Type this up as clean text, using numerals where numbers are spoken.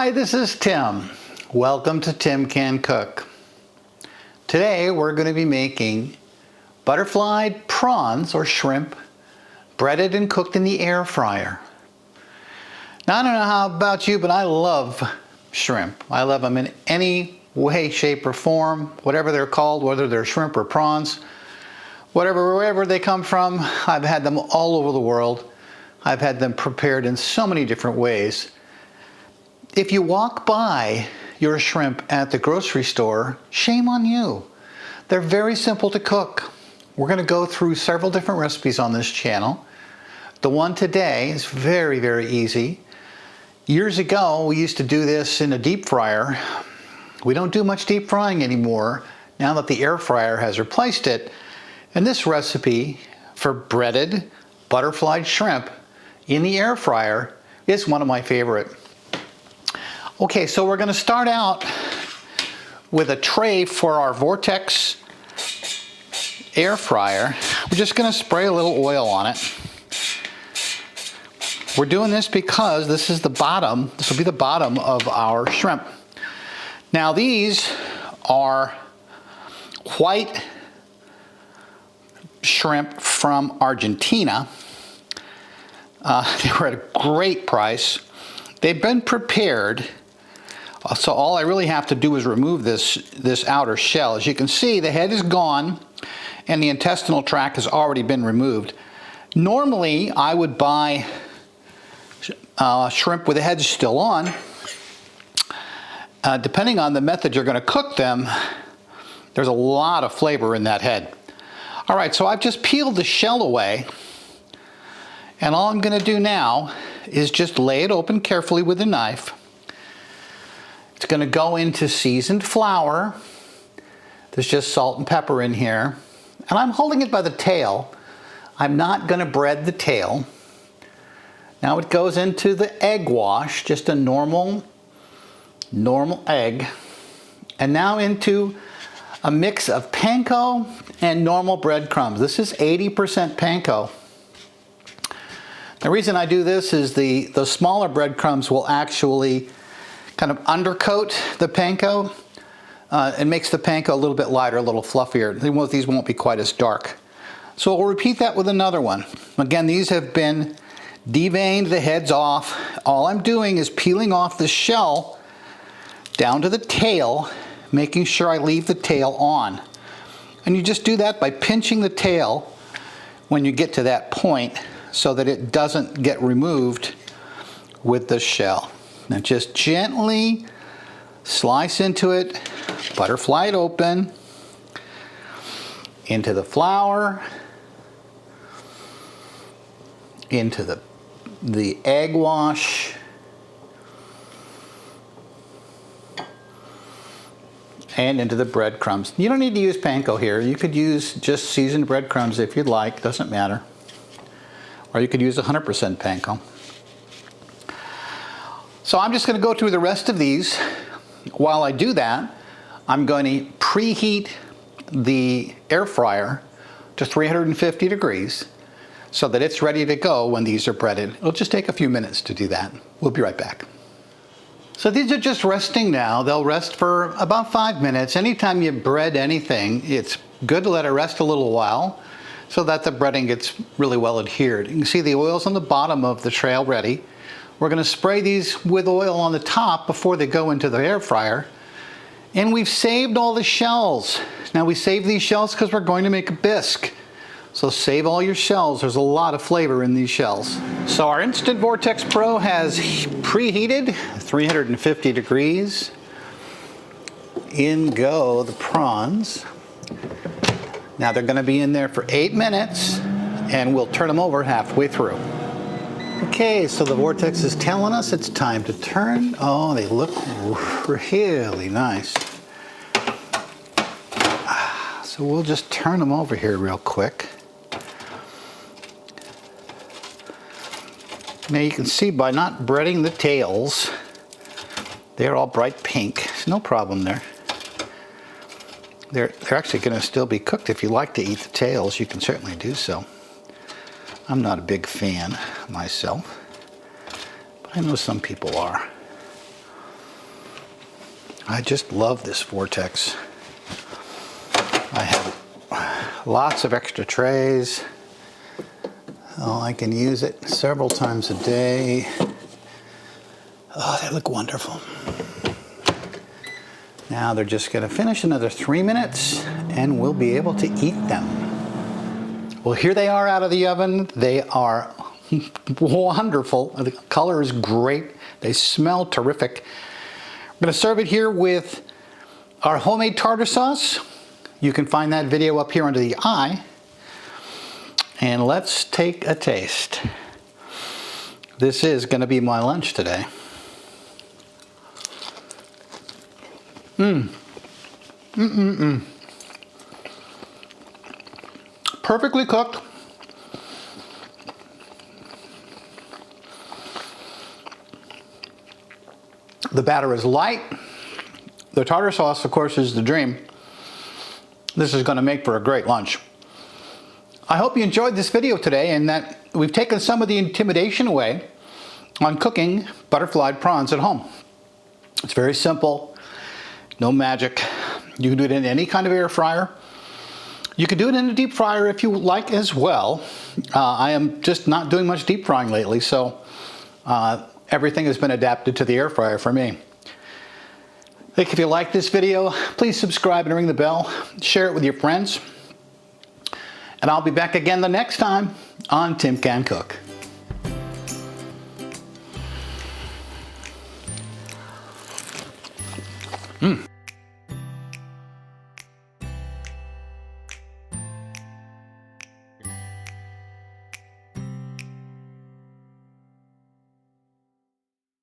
Hi, this is Tim. Welcome to Tim Can Cook. Today we're going to be making butterflied prawns or shrimp, breaded and cooked in the air fryer. Now I don't know how about you, but I love shrimp. I love them in any way, shape, or form, whatever they're called, whether they're shrimp or prawns, wherever they come from. I've had them all over the world. I've had them prepared in so many different ways. If you walk by your shrimp at the grocery store, shame on you. They're very simple to cook. We're going to go through several different recipes on this channel. The one today is very, very easy. Years ago, we used to do this in a deep fryer. We don't do much deep frying anymore now that the air fryer has replaced it. And this recipe for breaded butterflied shrimp in the air fryer is one of my favorite. Okay, so we're going to start out with a tray for our Vortex air fryer. We're just going to spray a little oil on it. We're doing this because this is the bottom, this will be the bottom of our shrimp. Now these are white shrimp from Argentina. They were at a great price. They've been prepared. So all I really have to do is remove this outer shell. As you can see, the head is gone and the intestinal tract has already been removed. Normally, I would buy shrimp with the head still on. Depending on the method you're going to cook them, there's a lot of flavor in that head. All right, so I've just peeled the shell away. And all I'm going to do now is just lay it open carefully with a knife. It's going to go into seasoned flour. There's just salt and pepper in here. And I'm holding it by the tail. I'm not going to bread the tail. Now it goes into the egg wash, just a normal egg. And now into a mix of panko and normal breadcrumbs. This is 80% panko. The reason I do this is the smaller breadcrumbs will actually kind of undercoat the panko. It makes the panko a little bit lighter, a little fluffier. These won't be quite as dark. So we'll repeat that with another one. Again, these have been deveined, the head's off. All I'm doing is peeling off the shell down to the tail, making sure I leave the tail on. And you just do that by pinching the tail when you get to that point so that it doesn't get removed with the shell. Now just gently slice into it, butterfly it open, into the flour, into the egg wash, and into the breadcrumbs. You don't need to use panko here. You could use just seasoned breadcrumbs if you'd like, doesn't matter. Or you could use 100% panko. So I'm just going to go through the rest of these. While I do that, I'm going to preheat the air fryer to 350 degrees so that it's ready to go when these are breaded. It'll just take a few minutes to do that. We'll be right back. So these are just resting now. They'll rest for about 5 minutes. Anytime you bread anything, it's good to let it rest a little while so that the breading gets really well adhered. You can see the oil's on the bottom of the tray already. We're going to spray these with oil on the top before they go into the air fryer. And we've saved all the shells. Now we save these shells because we're going to make a bisque. So save all your shells. There's a lot of flavor in these shells. So our Instant Vortex Pro has preheated 350 degrees. In go the prawns. Now they're going to be in there for 8 minutes and we'll turn them over halfway through. Okay, so the Vortex is telling us it's time to turn. Oh, they look really nice. So we'll just turn them over here real quick. Now you can see by not breading the tails, they're all bright pink. There's no problem there. They're actually going to still be cooked. If you like to eat the tails, you can certainly do so. I'm not a big fan myself, but I know some people are. I just love this Vortex. I have lots of extra trays. Oh, I can use it several times a day. Oh, they look wonderful. Now they're just going to finish another 3 minutes and we'll be able to eat them. Well, here they are out of the oven. They are wonderful. The color is great. They smell terrific. I'm going to serve it here with our homemade tartar sauce. You can find that video up here under the eye. And let's take a taste. This is going to be my lunch today. Perfectly cooked. The batter is light. The tartar sauce, of course, is the dream. This is going to make for a great lunch. I hope you enjoyed this video today and that we've taken some of the intimidation away on cooking butterflied prawns at home. It's very simple, no magic. You can do it in any kind of air fryer. You can do it in a deep fryer if you like as well. I am just not doing much deep frying lately, so everything has been adapted to the air fryer for me. If you like this video, please subscribe and ring the bell. Share it with your friends. And I'll be back again the next time on Tim Can Cook.